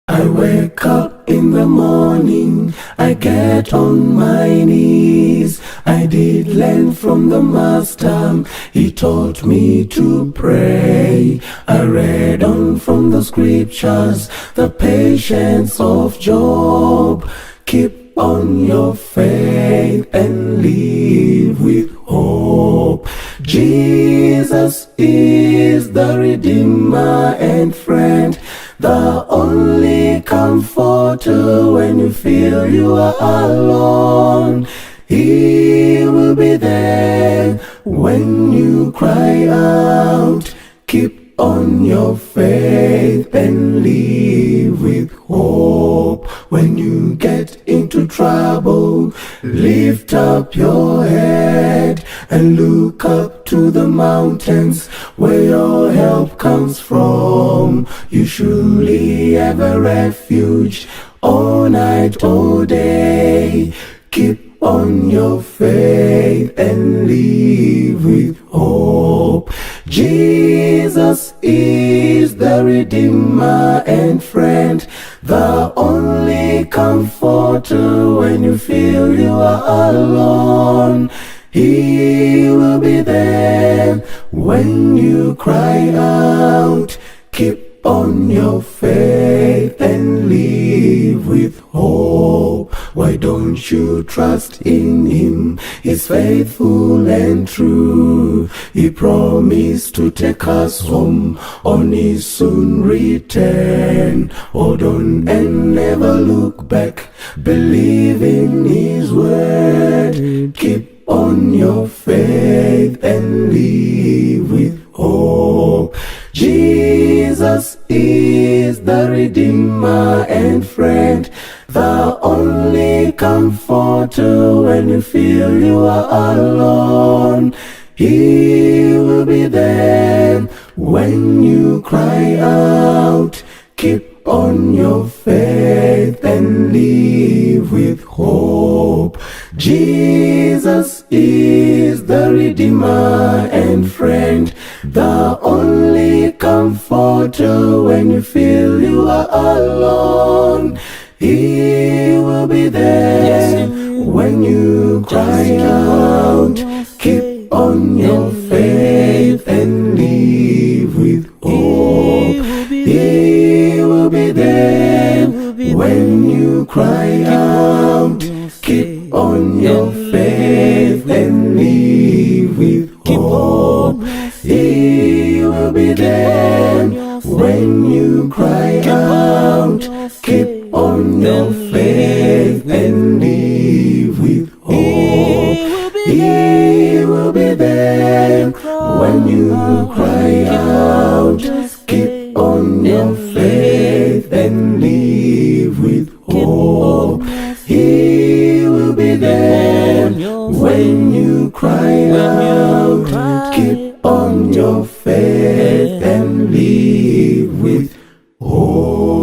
I wake up in the morning, I get on my knees. I did learn from the master, he taught me to pray. I read on from the scriptures, the patience of Job. Keep on your faith and live with hope. Jesus is the Redeemer and friend, the only comforter when you feel you are alone. He will be there when you cry out. Keep on your faith and live with hope. When you get into trouble, lift up your head and look up to the mountains where your help comes from. You surely have a refuge all night, all day. Keep on your faith and live with hope. Jesus is the Redeemer and friend, the only comforter when you feel you are alone. He will be there when you cry out. Keep on your faith and live with hope. Why don't you trust in him? He's faithful and true. He promised to take us home on his soon return. Hold on and never look back. Believe in his word. Keep on your faith and live with hope. Jesus is the Redeemer and friend, the only comforter when you feel you are alone. He will be there when you cry out. Keep on your faith and live with hope. Jesus is the Redeemer and friend, the only comforter when you feel you are alone. He will be there when you cry out. Keep on your faith and live with hope. He will be there when you cry out. Keep on your faith and live with hope. He will be there when you cry out. Keep on your faith and live with hope. He will be there when you cry out. Keep on your faith and live with hope. He will be there when you cry out. Keep on your faith and live with hope.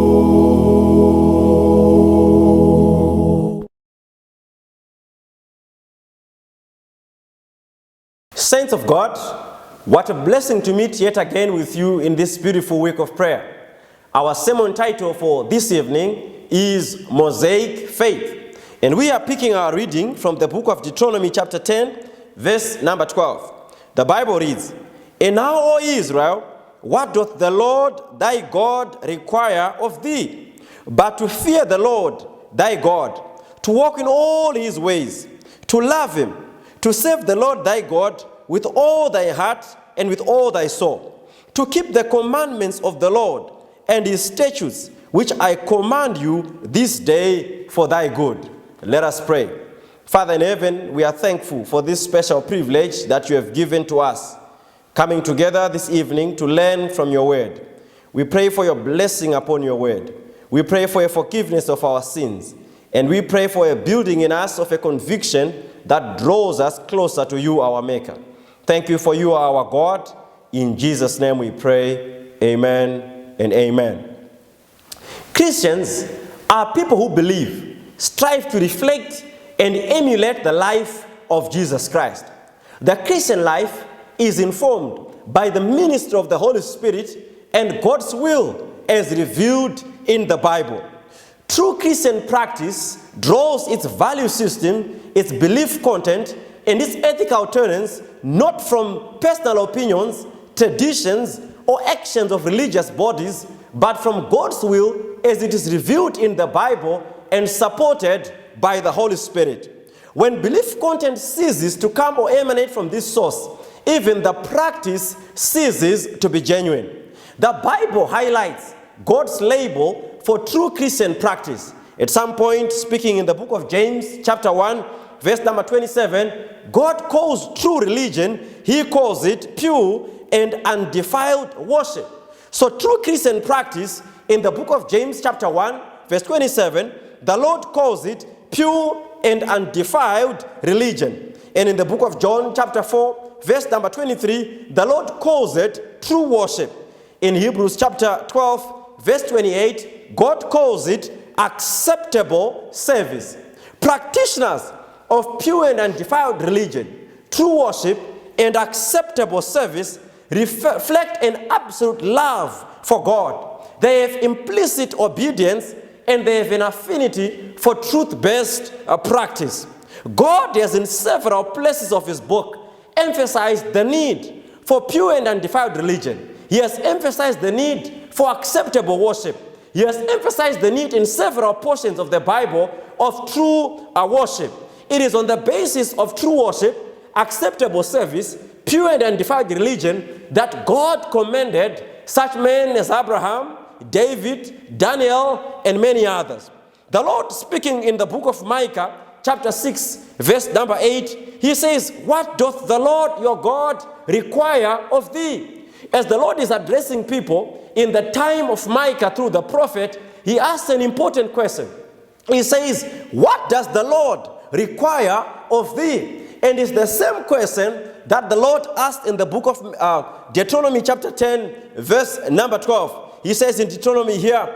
Saints of God, what a blessing to meet yet again with you in this beautiful week of prayer. Our sermon title for this evening is Mosaic Faith. And we are picking our reading from the book of Deuteronomy chapter 10, verse number 12. The Bible reads, "And now, O Israel, what doth the Lord thy God require of thee? But to fear the Lord thy God, to walk in all his ways, to love him, to serve the Lord thy God with all thy heart and with all thy soul, to keep the commandments of the Lord and his statutes, which I command you this day for thy good." Let us pray. Father in heaven, we are thankful for this special privilege that you have given to us, coming together this evening to learn from your word. We pray for your blessing upon your word. We pray for a forgiveness of our sins. And we pray for a building in us of a conviction that draws us closer to you, our Maker. Thank you for you are our God. In Jesus' name we pray. Amen and amen. Christians are people who believe, strive to reflect, and emulate the life of Jesus Christ. The Christian life is informed by the ministry of the Holy Spirit and God's will as revealed in the Bible. True Christian practice draws its value system, its belief content, and its ethical tenets not from personal opinions, traditions, or actions of religious bodies, but from God's will as it is revealed in the Bible and supported by the Holy Spirit. When belief content ceases to come or emanate from this source, even the practice ceases to be genuine. The Bible highlights God's label for true Christian practice. At some point, speaking in the book of James, chapter 1, verse number 27, God calls true religion, he calls it pure and undefiled worship. So true Christian practice in the book of James, chapter 1, verse 27, the Lord calls it pure and undefiled religion. And in the book of John, chapter 4, verse number 23, the Lord calls it true worship. In Hebrews chapter 12, verse 28, God calls it acceptable service. Practitioners of pure and undefiled religion, true worship, and acceptable service reflect an absolute love for God. They have implicit obedience and they have an affinity for truth-based practice. God has in several places of his book emphasized the need for pure and undefiled religion. He has emphasized the need for acceptable worship. He has emphasized the need in several portions of the Bible of true worship. It is on the basis of true worship, acceptable service, pure and undefiled religion that God commended such men as Abraham, David, Daniel, and many others. The Lord, speaking in the book of Micah, chapter 6, verse number 8, he says, "What doth the Lord your God require of thee?" As the Lord is addressing people in the time of Micah through the prophet, he asks an important question. He says, "What does the Lord require of thee?" And it's the same question that the Lord asked in the book of Deuteronomy chapter 10, verse number 12. He says in Deuteronomy here,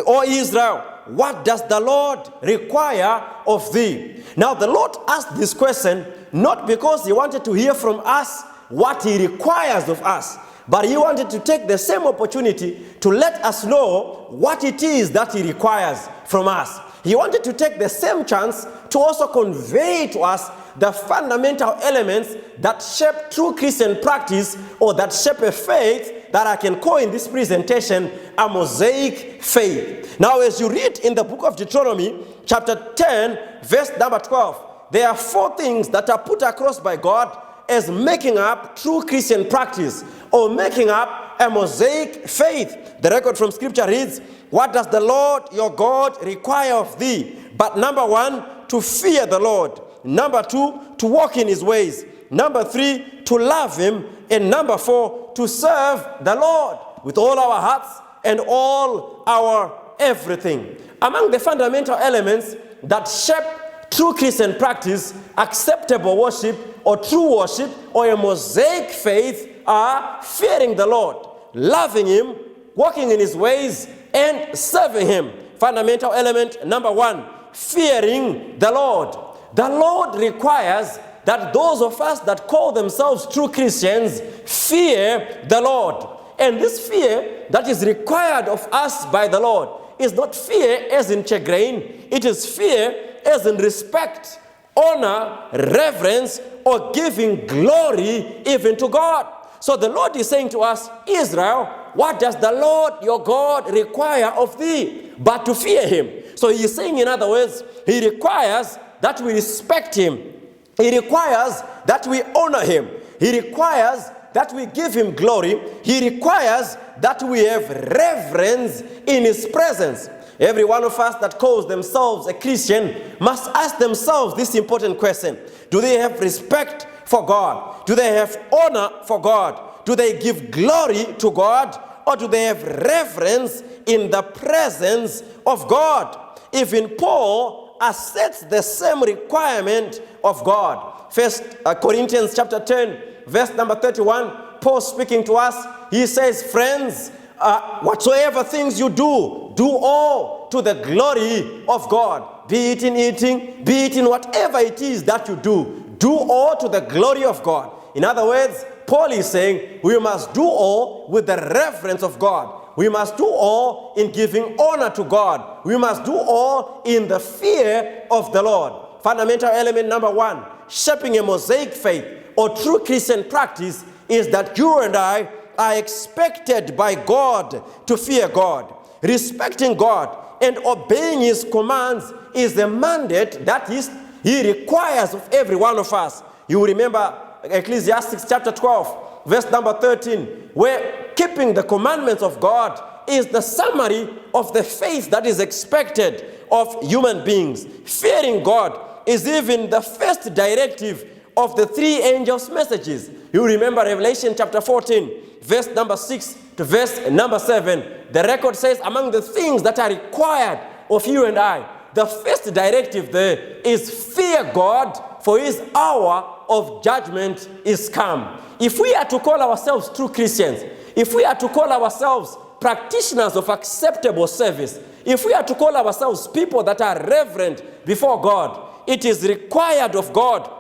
"O Israel, what does the Lord require of thee?" Now the Lord asked this question not because he wanted to hear from us what he requires of us, but he wanted to take the same opportunity to let us know what it is that he requires from us. He wanted to take the same chance to also convey to us the fundamental elements that shape true Christian practice, or that shape a faith that I can call in this presentation a Mosaic faith. Now, as you read in the book of Deuteronomy, chapter 10, verse number 12, there are 4 things that are put across by God as making up true Christian practice, or making up a Mosaic faith. The record from Scripture reads, "What does the Lord your God require of thee? But number 1, to fear the Lord. Number 2, to walk in his ways. Number 3, to love him. And number 4, to serve the Lord with all our hearts and all our everything." Among the fundamental elements that shape true Christian practice, acceptable worship, or true worship, or a Mosaic faith are fearing the Lord, loving him, walking in his ways, and serving him. Fundamental element number 1, fearing the Lord. The Lord requires that those of us that call themselves true Christians fear the Lord. And this fear that is required of us by the Lord is not fear as in chagrin. It is fear as in respect, honor, reverence, or giving glory even to God. So the Lord is saying to us, "Israel, what does the Lord your God require of thee? But to fear him." So he is saying, in other words, he requires that we respect him. He requires that we honor him. He requires that we give him glory. He requires that we have reverence in his presence. Every one of us that calls themselves a Christian must ask themselves this important question. Do they have respect for God? Do they have honor for God? Do they give glory to God? Or do they have reverence in the presence of God? Even Paul asserts the same requirement of God. 1 Corinthians chapter 10, verse number 31, Paul speaking to us, he says, "Friends, whatsoever things you do, do all to the glory of God." Be it in eating, be it in whatever it is that you do all to the glory of God. In other words, Paul is saying we must do all with the reverence of God, We must do all in giving honor to God. We must do all in the fear of the Lord. Fundamental element number 1, shaping a Mosaic faith or true Christian practice is that you and I are expected by God to fear God. Respecting God and obeying His commands is the mandate that He requires of every one of us. You remember Ecclesiastes chapter 12, verse number 13, where keeping the commandments of God is the summary of the faith that is expected of human beings. Fearing God is even the first directive of the 3 angels' messages. You remember Revelation chapter 14, verse number 6 to verse number 7. The record says among the things that are required of you and I, the first directive there is fear God, for His hour of judgment is come. If we are to call ourselves true Christians, if we are to call ourselves practitioners of acceptable service, if we are to call ourselves people that are reverent before God, it is required of God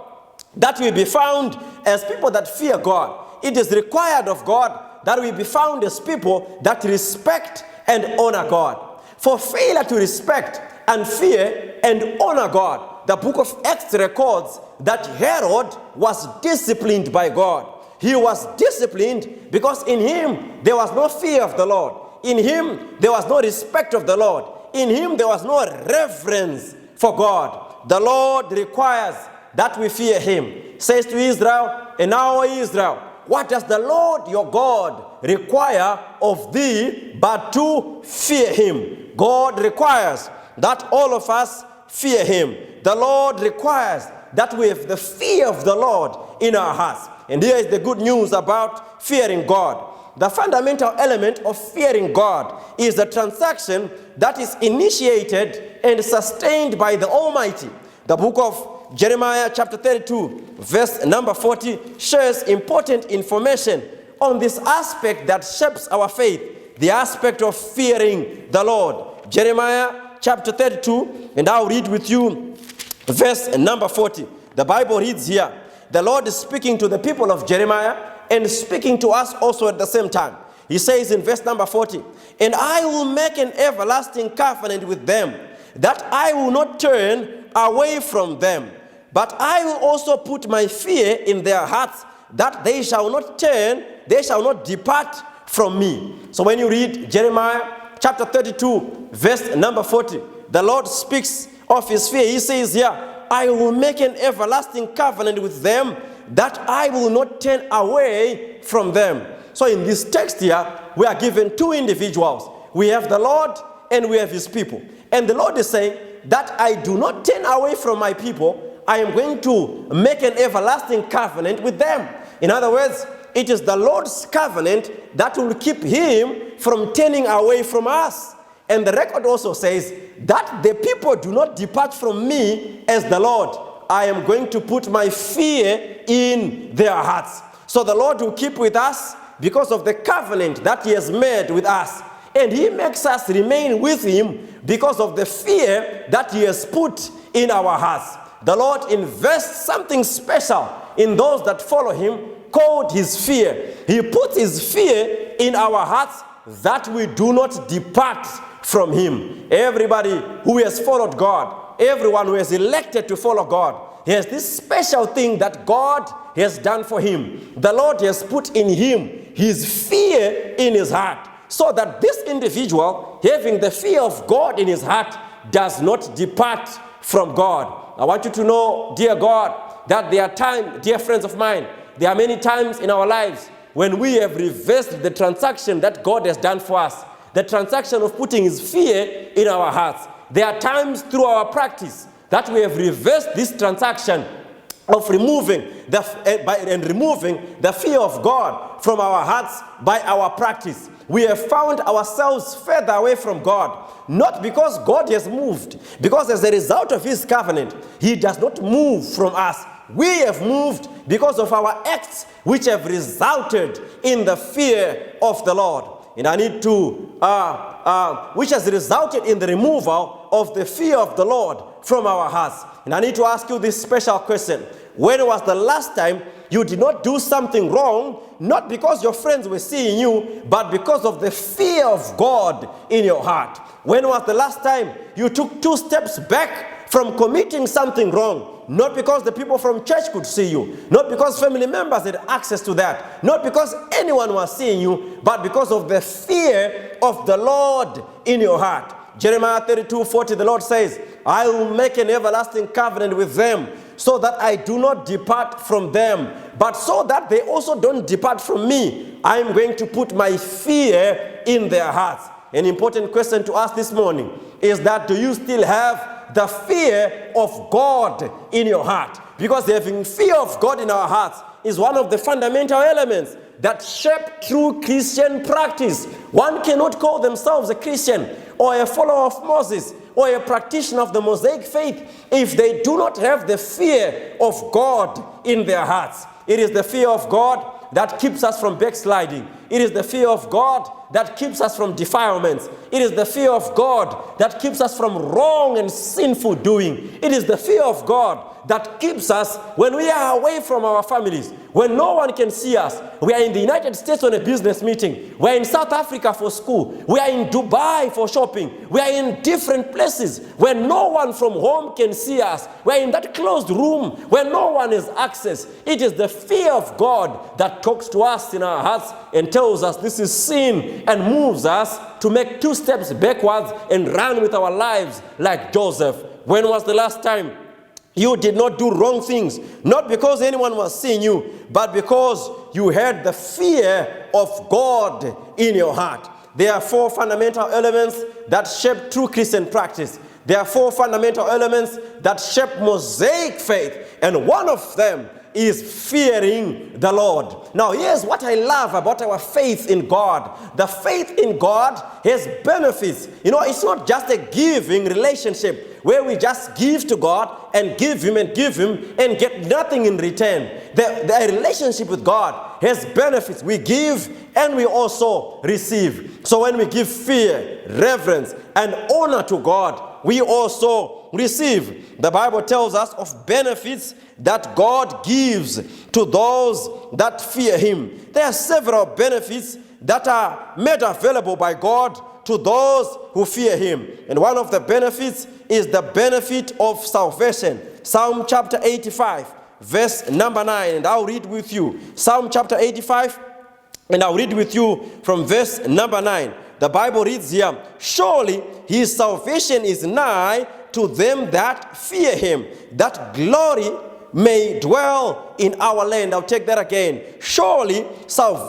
that we be found as people that fear God. It is required of God that we be found as people that respect and honor God. For failure to respect and fear and honor God, the book of Acts records that Herod was disciplined by God. He was disciplined because in him there was no fear of the Lord. In him there was no respect of the Lord. In him there was no reverence for God. The Lord requires that we fear Him. Says to Israel, and now Israel, what does the Lord your God require of thee but to fear Him? God requires that all of us fear Him. The Lord requires that we have the fear of the Lord in our hearts. And here is the good news about fearing God. The fundamental element of fearing God is the transaction that is initiated and sustained by the Almighty. The book of Jeremiah chapter 32, verse number 40 shares important information on this aspect that shapes our faith, the aspect of fearing the Lord. Jeremiah chapter 32, and I'll read with you verse number 40. The Bible reads here, the Lord is speaking to the people of Jeremiah and speaking to us also at the same time. He says in verse number 40, and I will make an everlasting covenant with them, that I will not turn away from them, but I will also put my fear in their hearts, that they shall not turn, they shall not depart from me. So when you read Jeremiah chapter 32, verse number 40, the Lord speaks of His fear. He says here, I will make an everlasting covenant with them, that I will not turn away from them. So in this text here, we are given 2 individuals. We have the Lord and we have His people. And the Lord is saying that I do not turn away from my people. I am going to make an everlasting covenant with them. In other words, it is the Lord's covenant that will keep Him from turning away from us. And the record also says that the people do not depart from me as the Lord. I am going to put my fear in their hearts. So the Lord will keep with us because of the covenant that He has made with us. And He makes us remain with Him because of the fear that He has put in our hearts. The Lord invests something special in those that follow Him called His fear. He puts His fear in our hearts that we do not depart from Him. Everybody who has followed God, everyone who has elected to follow God, he has this special thing that God has done for him. The Lord has put in him His fear in his heart, so that this individual, having the fear of God in his heart, does not depart from God. I want you to know, dear God, that there are times, dear friends of mine, there are many times in our lives when we have reversed the transaction that God has done for us, the transaction of putting His fear in our hearts. There are times through our practice that we have reversed this transaction of removing the fear of God from our hearts by our practice. We have found ourselves further away from God, not because God has moved, because as a result of His covenant, He does not move from us. We have moved because of our acts, which have resulted in the fear of the Lord. And I need to, which has resulted in the removal of the fear of the Lord from our hearts. And I need to ask you this special question. When was the last time you did not do something wrong, not because your friends were seeing you, but because of the fear of God in your heart. When was the last time you took 2 steps back from committing something wrong? Not because the people from church could see you, not because family members had access to that, not because anyone was seeing you, but because of the fear of the Lord in your heart. Jeremiah 32:40, the Lord says, I will make an everlasting covenant with them, so that I do not depart from them, but so that they also don't depart from me. I am going to put my fear in their hearts. An important question to ask this morning is that, do you still have the fear of God in your heart? Because having fear of God in our hearts is one of the fundamental elements that shape true Christian practice. One cannot call themselves a Christian or a follower of Moses or a practitioner of the Mosaic faith if they do not have the fear of God in their hearts. It is the fear of God that keeps us from backsliding. It is the fear of God that keeps us from defilements. It is the fear of God that keeps us from wrong and sinful doing. It is the fear of God that keeps us when we are away from our families, when no one can see us. We are in the United States on a business meeting. We are in South Africa for school. We are in Dubai for shopping. We are in different places where no one from home can see us. We are in that closed room where no one has access. It is the fear of God that talks to us in our hearts and tells us this is sin, and moves us to make 2 steps backwards and run with our lives like Joseph. When was the last time you did not do wrong things? Not because anyone was seeing you, but because you had the fear of God in your heart. There are 4 fundamental elements that shape true Christian practice. There are 4 fundamental elements that shape Mosaic faith, and one of them is fearing the Lord. Now, here's what I love about our faith in God. The faith in God has benefits. You know, it's not just a giving relationship where we just give to God and give Him and get nothing in return. The relationship with God has benefits. We give and we also receive. So when we give fear, reverence, and honor to God, we also receive. The Bible tells us of benefits that God gives to those that fear Him. There are several benefits that are made available by God to those who fear Him. And one of the benefits is the benefit of salvation. Psalm chapter 85, verse number 9. And I'll read with you. Psalm chapter 85, and I'll read with you from verse number 9. The Bible reads here, surely His salvation is nigh to them that fear Him, that glory may dwell in our land. I'll take that again. Surely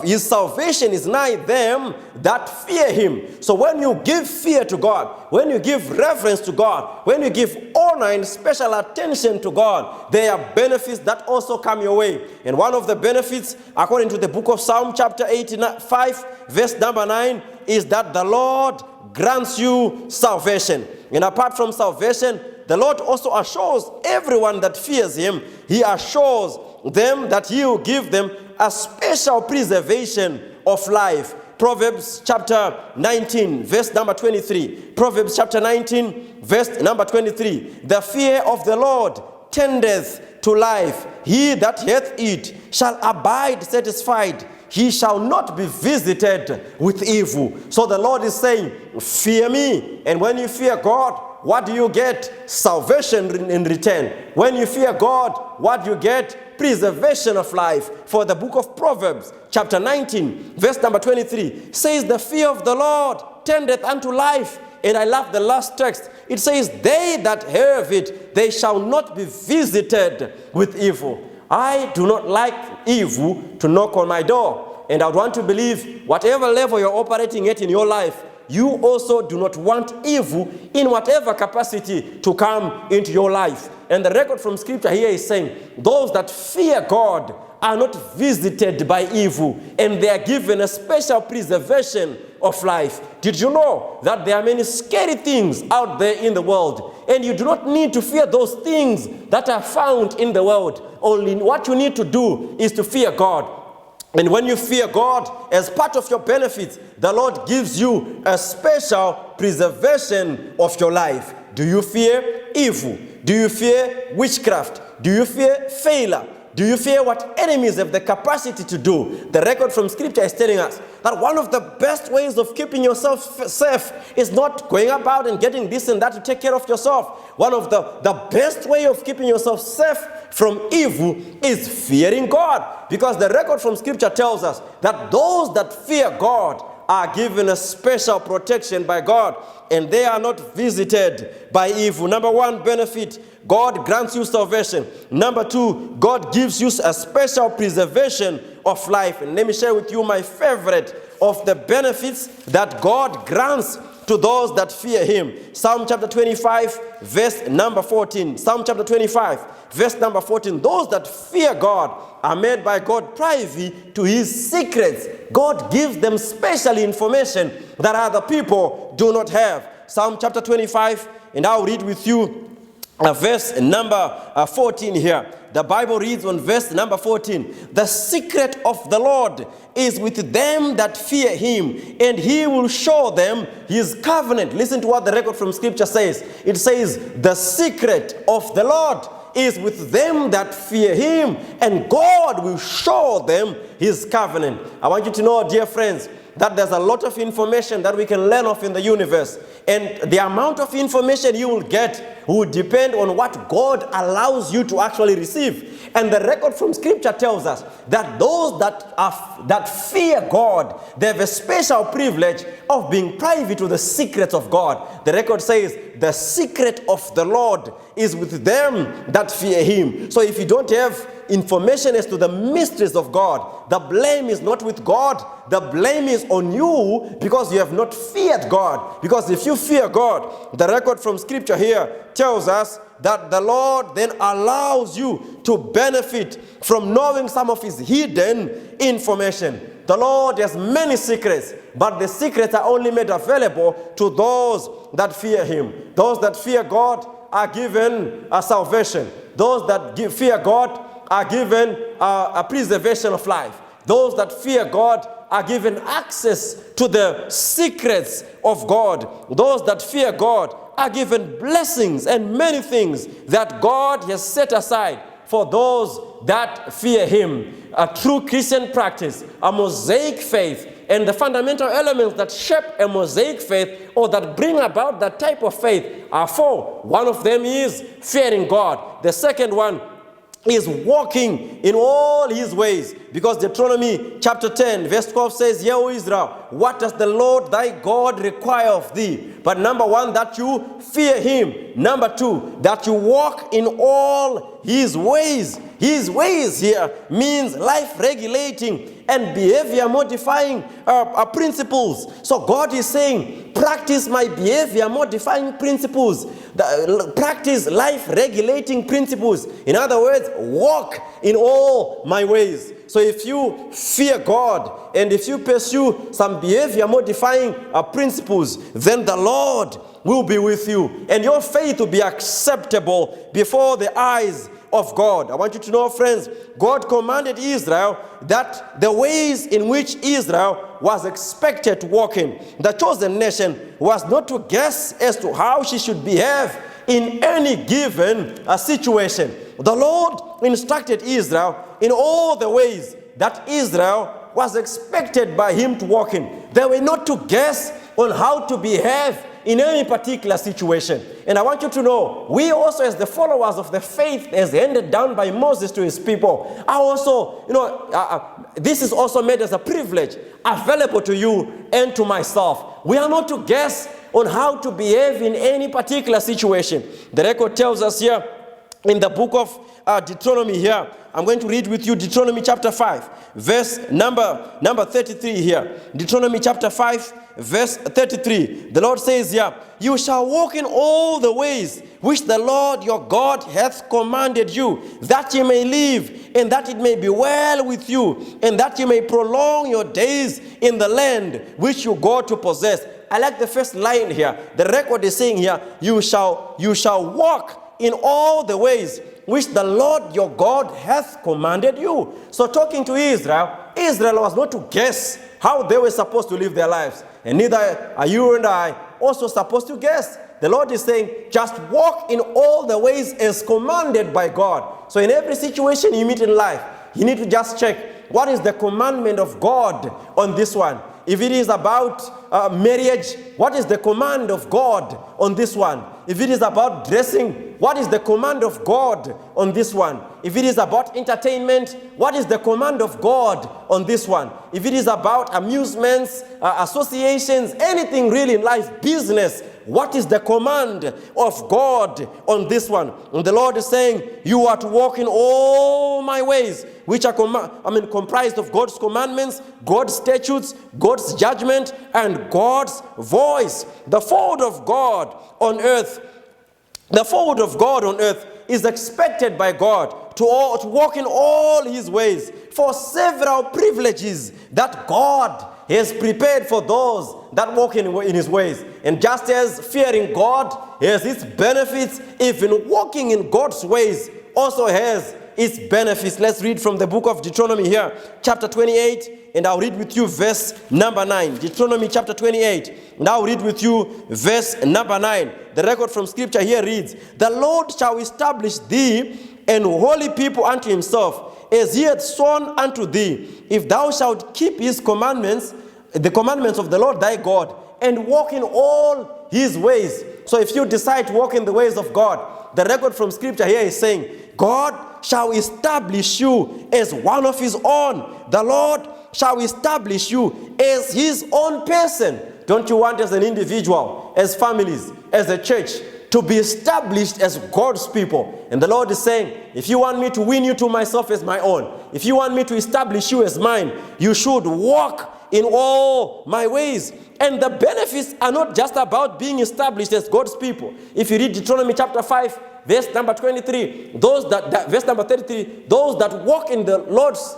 His salvation is nigh them that fear Him. So when you give fear to God, when you give reverence to God, when you give honor and special attention to God, there are benefits that also come your way. And one of the benefits, according to the book of Psalm chapter 85, verse number 9, is that the Lord grants you salvation. And apart from salvation, the Lord also assures everyone that fears Him, He assures them that He will give them a special preservation of life. Proverbs chapter 19, verse number 23. Proverbs chapter 19, verse number 23. The fear of the Lord tendeth to life. He that hath it shall abide satisfied. He shall not be visited with evil. So the Lord is saying, fear me. And when you fear God, what do you get? Salvation in return. When you fear God, what do you get? Preservation of life. For the book of Proverbs, chapter 19, verse number 23, says, the fear of the Lord tendeth unto life. And I love the last text. It says, they that have it, they shall not be visited with evil. I do not like evil to knock on my door. And I want to believe whatever level you're operating at in your life, you also do not want evil in whatever capacity to come into your life. And the record from Scripture here is saying, those that fear God are not visited by evil, and they are given a special preservation of life. Did you know that there are many scary things out there in the world, and you do not need to fear those things that are found in the world? Only what you need to do is to fear God. And when you fear God, as part of your benefits, the Lord gives you a special preservation of your life. Do you fear evil? Do you fear witchcraft? Do you fear failure? Do you fear what enemies have the capacity to do? The record from Scripture is telling us that one of the best ways of keeping yourself safe is not going about and getting this and that to take care of yourself. One of the best way of keeping yourself safe from evil is fearing God. Because the record from Scripture tells us that those that fear God are given a special protection by God, and they are not visited by evil. Number one benefit, God grants you salvation. Number two, God gives you a special preservation of life. And let me share with you my favorite of the benefits that God grants to those that fear him. Psalm chapter 25, verse number 14. Psalm chapter 25, verse number 14. Those that fear God are made by God privy to his secrets. God gives them special information that other people do not have. Psalm chapter 25, and I'll read with you verse number 14 here. The Bible reads on verse number 14, the secret of the Lord is with them that fear him, and he will show them his covenant. Listen to what the record from Scripture says. It says, the secret of the Lord is with them that fear him, and God will show them his covenant. I want you to know, dear friends, that there's a lot of information that we can learn of in the universe. And the amount of information you will get will depend on what God allows you to actually receive. And the record from Scripture tells us that those that fear God, they have a special privilege of being privy to the secrets of God. The record says, the secret of the Lord is with them that fear him. So if you don't have information as to the mysteries of God, the blame is not with God. The blame is on you because you have not feared God. Because if you fear God, the record from Scripture here tells us that the Lord then allows you to benefit from knowing some of his hidden information. The Lord has many secrets, but the secrets are only made available to those that fear him. Those that fear God are given a salvation. Those that fear God are given a preservation of life. Those that fear God are given access to the secrets of God. Those that fear God are given blessings and many things that God has set aside for those that fear him. A true Christian practice, a Mosaic faith, and the fundamental elements that shape a Mosaic faith or that bring about that type of faith are four. One of them is fearing God. The second one is walking in all his ways. Because Deuteronomy chapter 10 verse 12 says, Hear, O Israel, what does the Lord thy God require of thee? But number one, that you fear him. Number two, that you walk in all his ways. His ways here means life regulating and behavior modifying principles. So God is saying, practice my behavior modifying principles. Practice life regulating principles. In other words, walk in all my ways. So if you fear God and if you pursue some behavior modifying principles, then the Lord will be with you and your faith will be acceptable before the eyes of God. I want you to know, friends, God commanded Israel that the ways in which Israel was expected to walk in. The chosen nation was not to guess as to how she should behave in any given situation. The Lord instructed Israel in all the ways that Israel was expected by him to walk in. They were not to guess on how to behave in any particular situation. And I want you to know, we also as the followers of the faith as handed down by Moses to his people, are also, this is also made as a privilege available to you and to myself. We are not to guess on how to behave in any particular situation. The record tells us here in the book of Deuteronomy here. I'm going to read with you Deuteronomy chapter 5, verse number 33 here. Deuteronomy chapter 5, verse 33. The Lord says here, you shall walk in all the ways which the Lord your God hath commanded you, that ye may live, and that it may be well with you, and that ye may prolong your days in the land which you go to possess. I like the first line here. The record is saying here, you shall walk in all the ways which the Lord your God hath commanded you. So talking to Israel, Israel was not to guess how they were supposed to live their lives. And neither are you and I also supposed to guess the Lord is saying, just walk in all the ways as commanded by God. So in every situation you meet in life, you need to just check, what is the commandment of God on this one? If it is about marriage, what is the command of God on this one? If it is about dressing, what is the command of God on this one? If it is about entertainment, what is the command of God on this one? If it is about amusements, associations, anything really in life, business, what is the command of God on this one? And the Lord is saying, you are to walk in all my ways, which are comprised of God's commandments, God's statutes, God's judgment, and God's voice. The forward of God on earth, is expected by God to walk in all his ways for several privileges that God has prepared for those that walk in his ways. And just as fearing God has its benefits, even walking in God's ways also has its benefits. Let's read from the book of Deuteronomy here, chapter 28, and I'll read with you verse number 9. Deuteronomy chapter 28, and I'll read with you verse number 9. The record from scripture here reads, the Lord shall establish thee an holy people unto himself, as he hath sworn unto thee, if thou shalt keep his commandments, the commandments of the Lord thy God, and walk in all his ways. So if you decide to walk in the ways of God, the record from scripture here is saying, God shall establish you as one of his own. The Lord shall establish you as his own person. Don't you want, as an individual, as families, as a church, to be established as God's people? And the Lord is saying, if you want me to win you to myself as my own, if you want me to establish you as mine, you should walk in all my ways. And the benefits are not just about being established as God's people. If you read Deuteronomy chapter 5, verse number 23, verse number 33, those that walk in the Lord's,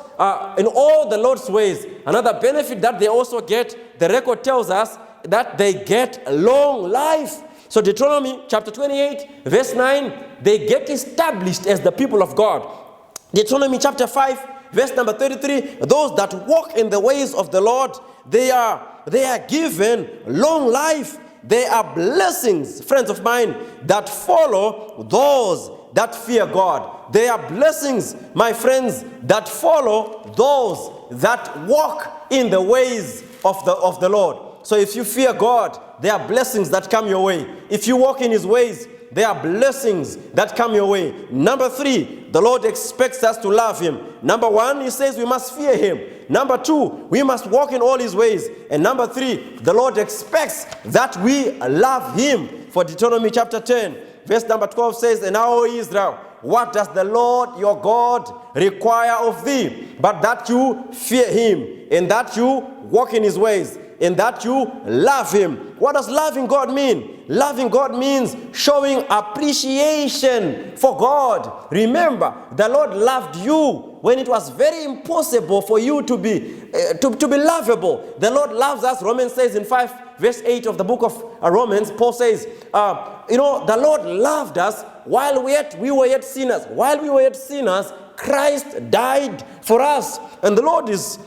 in all the Lord's ways, another benefit that they also get, the record tells us that they get long life. So Deuteronomy chapter 28, verse 9, they get established as the people of God. Deuteronomy chapter 5, verse number 33, those that walk in the ways of the Lord, they are given long life. They are blessings, friends of mine, that follow those that fear God. They are blessings, my friends, that follow those that walk in the ways of the Lord. So if you fear God, there are blessings that come your way. If you walk in his ways, there are blessings that come your way. Number 3, the Lord expects us to love him. Number 1, he says we must fear him. Number 2, we must walk in all his ways. And number 3, the Lord expects that we love him. For Deuteronomy chapter 10, verse number 12 says, and now, O Israel, what does the Lord your God require of thee? But that you fear him, and that you walk in his ways, and that you love him. What does loving God mean? Loving God means showing appreciation for God. Remember, the Lord loved you when it was very impossible for you to be lovable. The Lord loves us. Romans says in 5 verse 8 of the book of Romans, Paul says, the Lord loved us while we were yet sinners. While we were yet sinners, Christ died for us. And the Lord is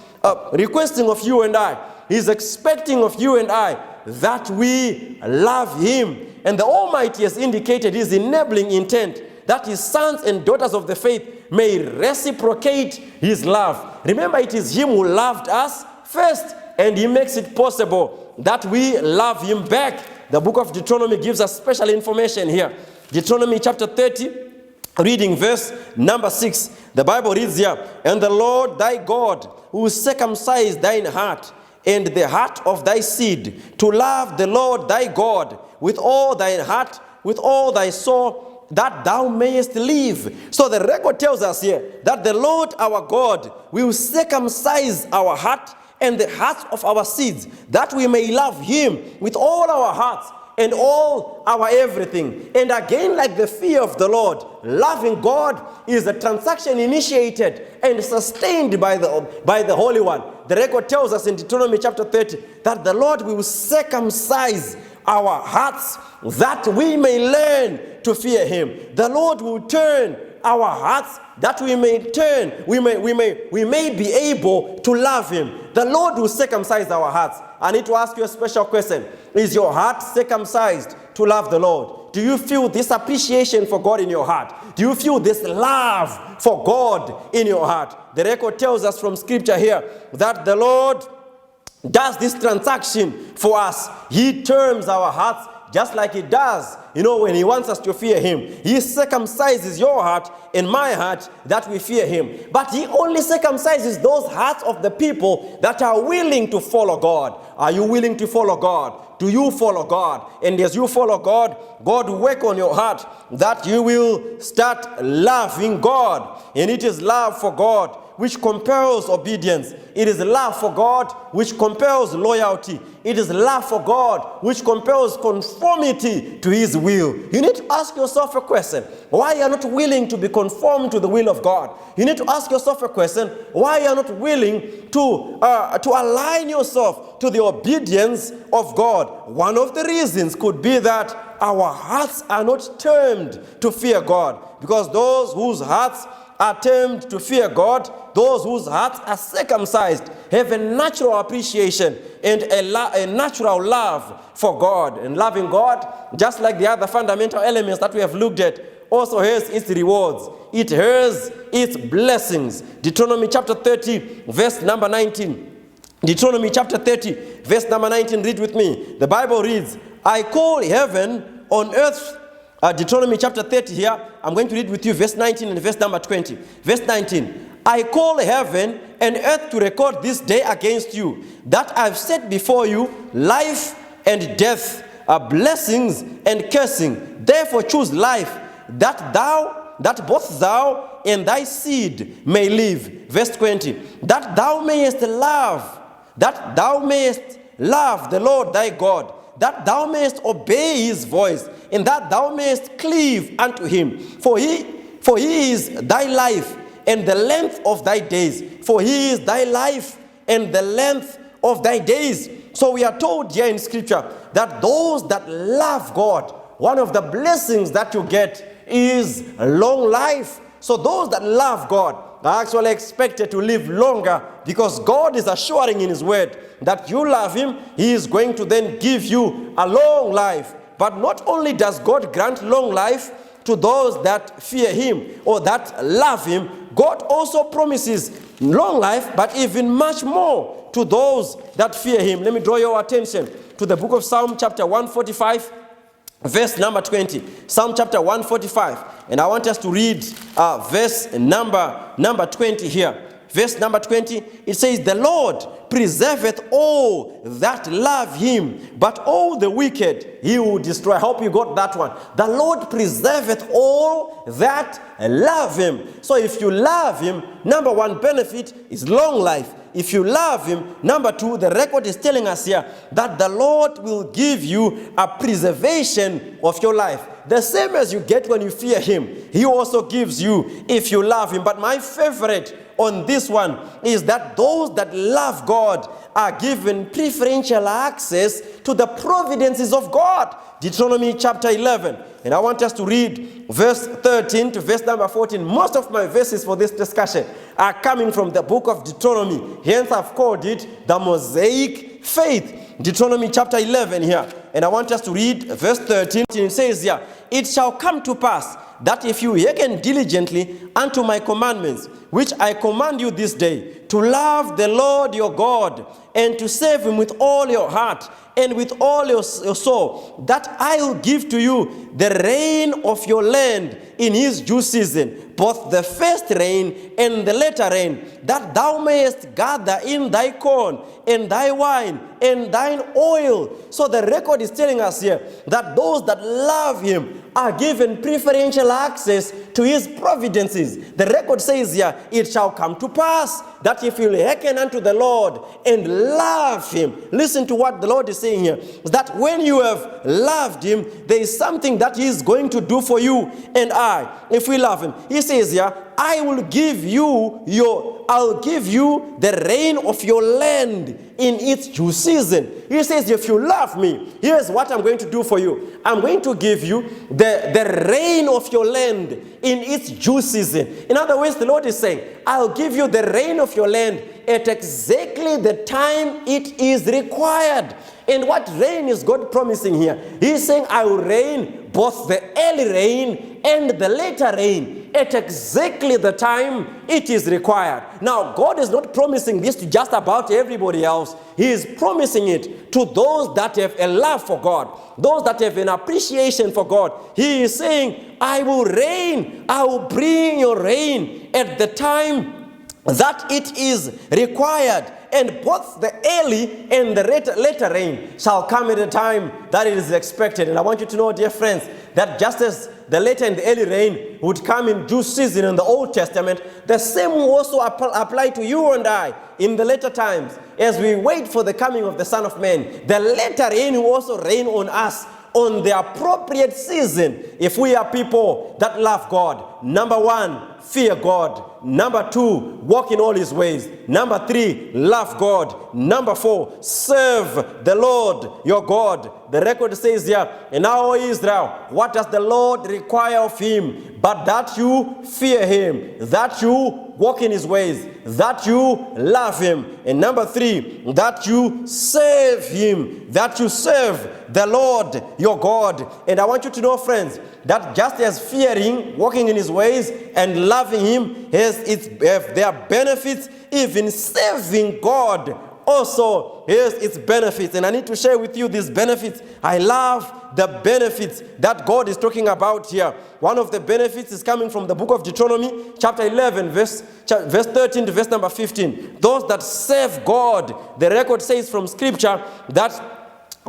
requesting of you and I, he's expecting of you and I that we love him. And the Almighty has indicated his enabling intent that his sons and daughters of the faith may reciprocate his love. Remember, it is him who loved us first, and he makes it possible that we love him back. The book of Deuteronomy gives us special information here. Deuteronomy chapter 30, reading verse number 6. The Bible reads here, and the Lord thy God, who circumcised thine heart and the heart of thy seed, to love the Lord thy God with all thine heart, with all thy soul, that thou mayest live. So the record tells us here that the Lord our God will circumcise our heart and the hearts of our seeds, that we may love him with all our hearts and all our everything. And again, like the fear of the Lord, loving God is a transaction initiated and sustained by the Holy One. The record tells us in Deuteronomy chapter 30 that the Lord will circumcise our hearts that we may learn to fear him. The Lord will turn our hearts that we may be able to love him. The Lord will circumcise our hearts. I need to ask you a special question. Is your heart circumcised to to love the Lord? Do you feel this appreciation for God in your heart? Do you feel this love for God in your heart? The record tells us from scripture here that the Lord does this transaction for us. He turns our hearts just like he does, when he wants us to fear him. He circumcises your heart and my heart that we fear him. But he only circumcises those hearts of the people that are willing to follow God. Are you willing to follow God? Do you follow God? And as you follow God, God will work on your heart that you will start loving God. And it is love for God which compels obedience. It is love for God which compels loyalty. It is love for God which compels conformity to his will. You need to ask yourself a question. Why are you not willing to be conformed to the will of God? You need to ask yourself a question. Why are you not willing to align yourself to the obedience of God? One of the reasons could be that our hearts are not turned to fear God. Because those whose hearts are turned to fear God, those whose hearts are circumcised, have a natural appreciation and a natural love for God. And loving God, just like the other fundamental elements that we have looked at, also has its rewards. It has its blessings. Deuteronomy chapter 30, verse number 19. Deuteronomy chapter 30, verse number 19, read with me. The Bible reads, I call heaven on earth. Deuteronomy chapter 30 here, I'm going to read with you verse 19 and verse number 20. Verse 19, I call heaven and earth to record this day against you, that I've set before you life and death, blessings and cursing. Therefore choose life, that both thou and thy seed may live. Verse 20, that thou mayest love the Lord thy God, that thou mayest obey his voice, and that thou mayest cleave unto him. For he is thy life and the length of thy days. For he is thy life and the length of thy days. So we are told here in scripture that those that love God, one of the blessings that you get is long life. So those that love God are actually expected to live longer, because God is assuring in his word that you love him, he is going to then give you a long life. But not only does God grant long life to those that fear him or that love him, God also promises long life, but even much more to those that fear him. Let me draw your attention to the book of Psalm chapter 145, verse number 20. Psalm chapter 145. And I want us to read verse number 20 here. Verse number 20, it says, the Lord preserveth all that love him, but all the wicked he will destroy. I hope you got that one. The Lord preserveth all that love him. So if you love him, number one benefit is long life. If you love him, number two, the record is telling us here that the Lord will give you a preservation of your life. The same as you get when you fear him, he also gives you if you love him. But my favorite on this one is that those that love God are given preferential access to the providences of God. Deuteronomy chapter 11. And I want us to read verse 13 to verse number 14. Most of my verses for this discussion are coming from the book of Deuteronomy. Hence I've called it the Mosaic faith. Deuteronomy chapter 11 here. And I want us to read verse 13. It says here, it shall come to pass that if you hearken diligently unto my commandments, which I command you this day, to love the Lord your God, and to serve him with all your heart and with all your soul, that I will give to you the rain of your land in his due season, both the first rain and the latter rain, that thou mayest gather in thy corn and thy wine and thine oil. So the record is telling us here that those that love him are given preferential access to his providences. The record says here, it shall come to pass that if you hearken unto the Lord and love him. Listen to what the Lord is saying here, that when you have loved him, there is something that he is going to do for you and I, if we love him. He says here, I'll give you the rain of your land in its due season. He says, if you love me, here's what I'm going to do for you. I'm going to give you the rain of your land in its due season. In other words, the Lord is saying, I'll give you the rain of your land at exactly the time it is required. And what rain is God promising here? He's saying, I will rain both the early rain and the later rain at exactly the time it is required. Now, God is not promising this to just about everybody else. He is promising it to those that have a love for God, those that have an appreciation for God. He is saying, I will rain, I will bring your rain at the time that it is required, and both the early and the later rain shall come at a time that it is expected. And I want you to know, dear friends, that just as the later and the early rain would come in due season in the Old Testament, the same will also apply to you and I in the later times. As we wait for the coming of the Son of Man, the later rain will also rain on us on the appropriate season if we are people that love God. Number one, fear God. Number two, walk in all his ways. Number three, love God. Number four, serve the Lord your God. The record says here, and now, O Israel, what does the Lord require of him? But that you fear him, that you walk in his ways, that you love him. And number three, that you serve him, that you serve the Lord your God. And I want you to know, friends, that just as fearing, walking in his ways, and loving him have their benefits, even serving God also has its benefits. And I need to share with you these benefits. I love the benefits that God is talking about here. One of the benefits is coming from the book of Deuteronomy, chapter 11, verse 13 to verse number 15. Those that serve God, the record says from scripture that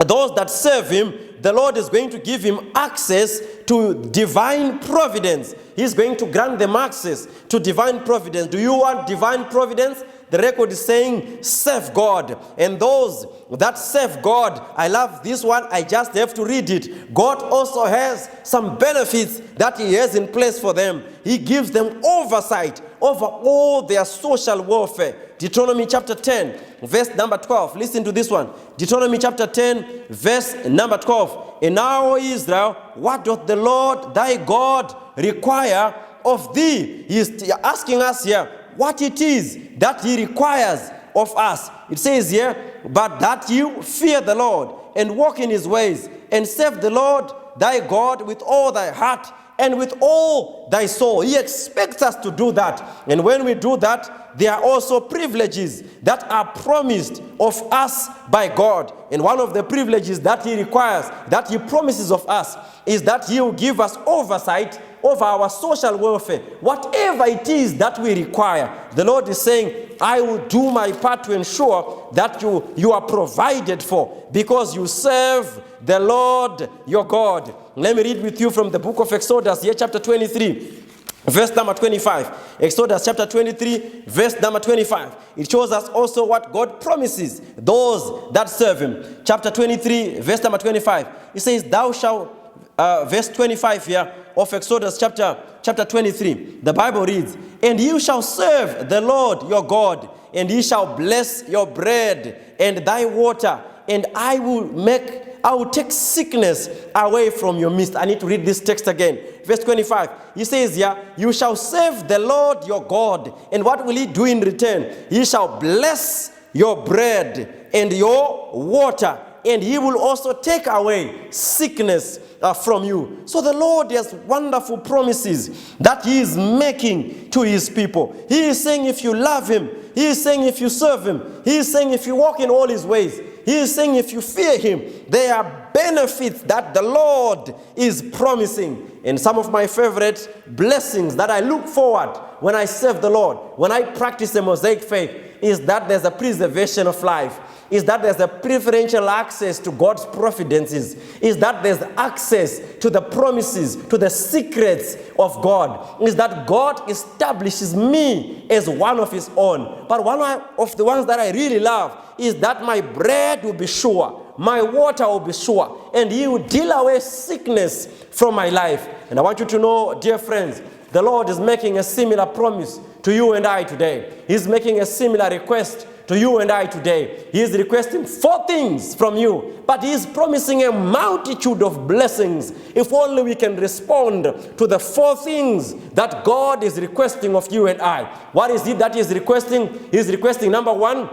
those that serve him, the Lord is going to give him access to divine providence. He's going to grant them access to divine providence. Do you want divine providence? The record is saying, serve God. And those that serve God, I love this one, I just have to read it. God also has some benefits that he has in place for them. He gives them oversight over all their social welfare. Deuteronomy chapter 10, verse number 12. Listen to this one. Deuteronomy chapter 10, verse number 12. And now, O Israel, what doth the Lord thy God require of thee? He is asking us here what it is that he requires of us. It says here, but that you fear the Lord and walk in his ways and serve the Lord thy God with all thy heart and with all thy soul. He expects us to do that. And when we do that, there are also privileges that are promised of us by God. And one of the privileges that he requires, that he promises of us, is that he will give us oversight over our social welfare. Whatever it is that we require, the Lord is saying, I will do my part to ensure that you are provided for, because you serve the Lord your God. Let me read with you from the book of Exodus, here chapter 23, verse number 25. Exodus chapter 23, verse number 25. It shows us also what God promises those that serve him. Chapter 23, verse number 25. It says, thou shalt, verse 25 here of Exodus chapter 23. The Bible reads, and you shall serve the Lord your God, and he shall bless your bread and thy water, and I will take sickness away from your midst. I need to read this text again. Verse 25. He says here, you shall serve the Lord your God. And what will he do in return? He shall bless your bread and your water. And he will also take away sickness from you. So the Lord has wonderful promises that he is making to his people. He is saying if you love him, he is saying if you serve him, he is saying if you walk in all his ways, he is saying if you fear him, there are benefits that the Lord is promising. And some of my favorite blessings that I look forward when I serve the Lord, when I practice the Mosaic faith, is that there's a preservation of life, is that there's a preferential access to God's providences, is that there's access to the promises, to the secrets of God, is that God establishes me as one of his own. But one of the ones that I really love is that my bread will be sure, my water will be sure, and he will deal away sickness from my life. And I want you to know, dear friends, the Lord is making a similar promise to you and I today. He's making a similar request to you and I today. He is requesting 4 things from you, but he is promising a multitude of blessings if only we can respond to the 4 things that God is requesting of you and I. What is it that he is requesting? He is requesting, number 1,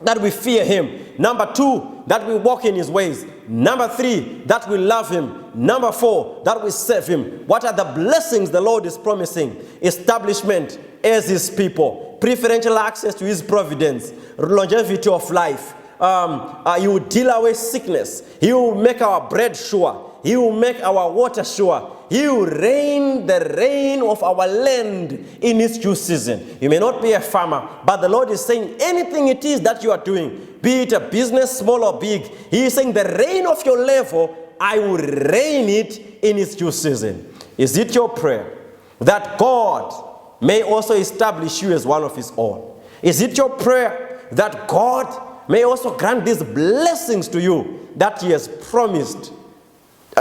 that we fear him. Number 2, that we walk in his ways. Number 3, that we love him. Number 4, that we serve him. What are the blessings the Lord is promising? Establishment as his people, preferential access to his providence, longevity of life. He will deal away sickness. He will make our bread sure. He will make our water sure. He will rain the rain of our land in its due season. You may not be a farmer, but the Lord is saying anything it is that you are doing, be it a business, small or big, he is saying the rain of your level, I will rain it in its due season. Is it your prayer that God may also establish you as one of his own? Is it your prayer that God may also grant these blessings to you that he has promised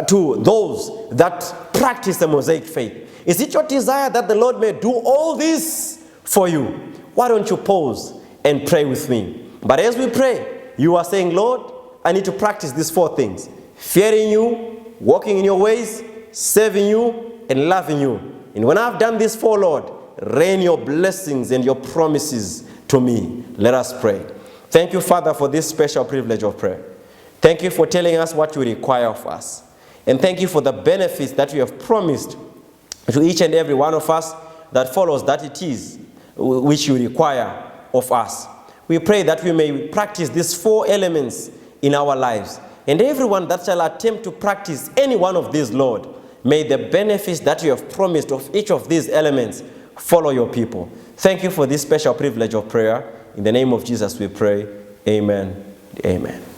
to those that practice the Mosaic faith? Is it your desire that the Lord may do all this for you? Why don't you pause and pray with me? But as we pray, you are saying, Lord, I need to practice these 4 things: fearing you, walking in your ways, serving you, and loving you. And when I've done these 4, Lord, rain your blessings and your promises to me. Let us pray. Thank you, Father, for this special privilege of prayer. Thank you for telling us what you require of us. And thank you for the benefits that you have promised to each and every one of us that follows that it is which you require of us. We pray that we may practice these 4 elements in our lives. And everyone that shall attempt to practice any one of these, Lord, may the benefits that you have promised of each of these elements follow your people. Thank you for this special privilege of prayer. In the name of Jesus we pray. Amen. Amen.